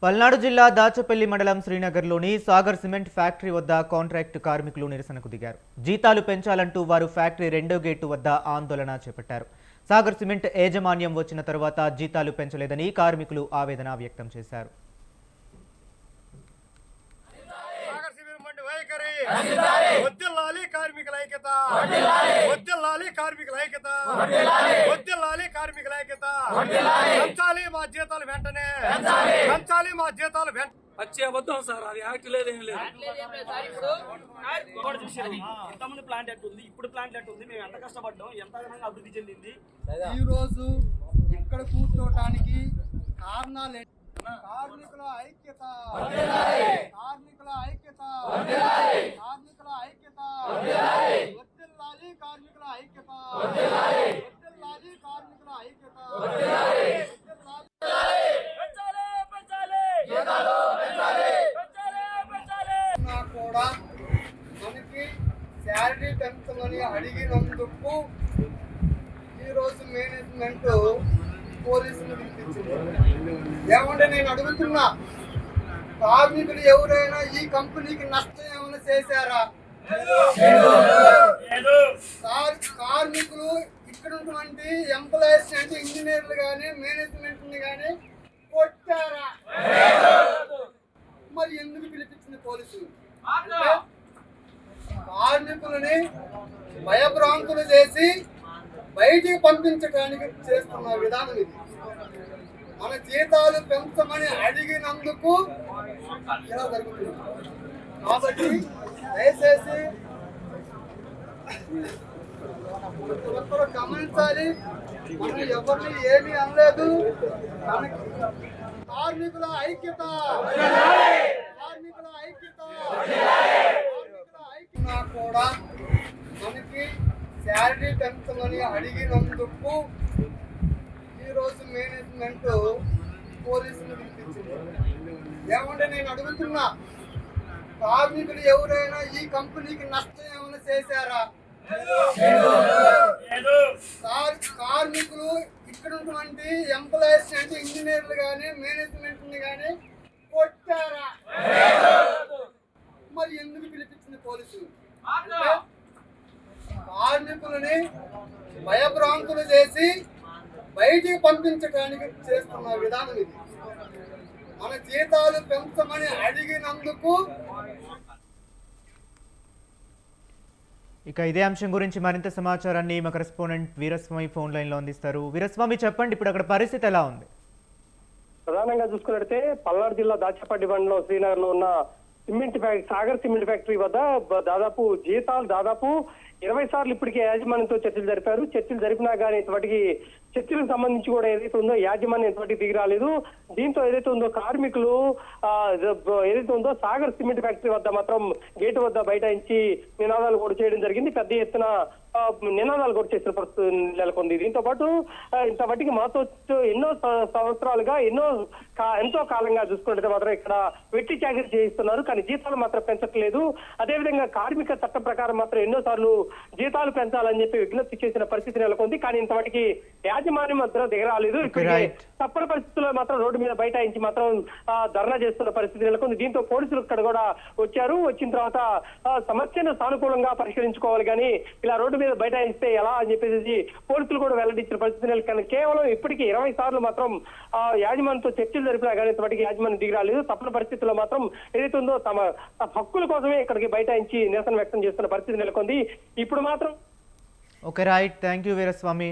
పల్నాడు జిల్లా దాచపల్లి మండలం శ్రీనగర్లోని Sagar cement factory వద్ద కాంట్రాక్ట్ కార్మికులు నిరసనకు దిగారు. జీతాలు పెంచాలంటూ వారు ఫ్యాక్టరీ రెండో గేటు వద్ద ఆందోళన చేపట్టారు. సాగర్ సిమెంట్ యాజమాన్యం వచ్చిన తర్వాత జీతాలు పెంచలేదని కార్మికులు ఆవేదన వ్యక్తం చేశారు. వచ్చే అబద్ధం సార్, అది యాక్ట్ లేదేం లేదు. ఇంతకుముందు ప్లాంట్ ఎట్టుంది, ఇప్పుడు ప్లాంట్ ఎట్టుంది, మేము ఎంత కష్టపడ్డాం, ఎంత విధంగా అభివృద్ధి చెందింది. ఈ రోజు ఇక్కడ కూర్చోటానికి కారణాలు కార్మికుల ఐక్యత, కార్మికుల ఐక్యత, కార్మికుల ఐక్యత, వర్ధిల్లాలి కార్మికుల ఐక్యత, వర్ధిల్లాలి కార్మికుల ఐక్యత, కూడా మనకి శాలరీ పెంచమని అడిగినందుకు ఈరోజు మేనేజ్మెంట్ పోలీసులు పిలిపించింది. ఏమంటే నేను అడుగుతున్నా, కార్మికులు ఎవరైనా ఈ కంపెనీకి నష్టం ఏమైనా చేశారా? కార్మికులు ఇక్కడ ఉన్నటువంటి ఎంప్లాయీస్ అంటే ఇంజనీర్లు కానీ మేనేజ్మెంట్ కానీ కొట్టారా? మరి ఎందుకు పిలిపించింది పోలీసులు? కార్మికులని భయభ్రాంతులు చేసి బయటికి పంపించడానికి చేస్తున్న విధానం ఇది. మన జీతాలు పెంచమని అడిగినందుకు ఇలా జరుగుతుంది. కాబట్టి దయచేసి ఒక్కరు గమనించాలి, మనం ఎవరిని ఏమీ అనలేదు. మనకి కార్మికుల ఐక్యత, కార్మికుల ఐక్యత, కార్మికుల ఐక్యత కూడా మనకి శాలరీ పెంచమని అడిగినందుకు ఈరోజు మేనేజ్మెంట్ పోలీసులు పిలిపించింది. ఏమంటే నేను అడుగుతున్నా, కార్మికులు ఎవరైనా ఈ కంపెనీకి నష్టం ఏమైనా చేశారా? కార్మికులు ఇక్కడ ఉన్నటువంటి ఎంప్లాయీస్ అంటే ఇంజనీర్లు కానీ మేనేజ్మెంట్ కానీ కొట్టారా? మరి ఎందుకు పిలిపించింది పోలీసులు? కార్మికులని భయభ్రాంతులు చేసి బయటికి పంపించడానికి చేస్తున్న విధానం ఇది. మన జీతాలు పెంచమని అడిగినందుకు. ఇక ఇదే అంశం గురించి మరింత సమాచారాన్ని మా కరెస్పాండెంట్ వీరస్వామి ఫోన్ లైన్ లో అందిస్తారు. వీరస్వామి, చెప్పండి, ఇప్పుడు అక్కడ పరిస్థితి ఎలా ఉంది? ప్రధానంగా చూసుకున్నట్లయితే పల్నాడు జిల్లా దాచపల్లి మండలం శ్రీనగర్ లో ఉన్న సాగర్ సిమెంట్ ఫ్యాక్టరీ వద్ద దాదాపు జీతాలు 20 సార్లు ఇప్పటికే యాజమాన్యంతో చర్చలు జరిపారు. చర్చలు జరిపినా కానీ వాటికి చర్చలకు సంబంధించి కూడా ఏదైతే ఉందో యాజమాన్యం ఇంతవరకు దిగి రాలేదు. దీంతో ఏదైతే ఉందో కార్మికులు ఏదైతే ఉందో సాగర్ సిమెంట్ ఫ్యాక్టరీ వద్ద మాత్రం గేటు వద్ద బైఠాయించి నినాదాలు కూడా చేయడం జరిగింది. పెద్ద ఎత్తున నినాదాలు కూడా చేసిన పరిస్థితి నెలకొంది. దీంతో పాటు ఇంతవరకు మాతో ఎన్నో సంవత్సరాలుగా ఎంతో కాలంగా చూసుకుంటే మాత్రం ఇక్కడ వెట్టి చాకరీ చేయిస్తున్నారు, కానీ జీతాలు మాత్రం పెంచట్లేదు. అదేవిధంగా కార్మిక చట్టం ప్రకారం మాత్రం ఎన్నోసార్లు జీతాలు పెంచాలని చెప్పి విజ్ఞప్తి చేసిన పరిస్థితి నెలకొంది, కానీ ఇంతవరకు యాజమాన్యం మాత్రం దిగరాలేదు. తప్పని పరిస్థితుల్లో మాత్రం రోడ్డు మీద బైఠాయించి మాత్రం ధర్నా చేస్తున్న పరిస్థితి నెలకొంది. దీంతో పోలీసులు ఇక్కడ కూడా వచ్చారు. వచ్చిన తర్వాత సమస్యను సానుకూలంగా పరిష్కరించుకోవాలి, కానీ ఇలా రోడ్డు మీద బైఠాయిస్తే ఎలా అని చెప్పేసి పోలీసులు కూడా వెల్లడించిన పరిస్థితి నెలకొంది. కేవలం ఇప్పటికీ 20 సార్లు మాత్రం యాజమాన్యంతో చర్చలు జరిపినా కానీ ఇంతవరకు యాజమాన్యం దిగరాలేదు. తప్పని పరిస్థితుల్లో మాత్రం ఏదైతే ఉందో తమ హక్కుల కోసమే ఇక్కడికి బైఠాయించి నిరసన వ్యక్తం చేస్తున్న పరిస్థితి నెలకొంది. ఇప్పుడు మాత్రం okay, right, thank you Veeraswamy.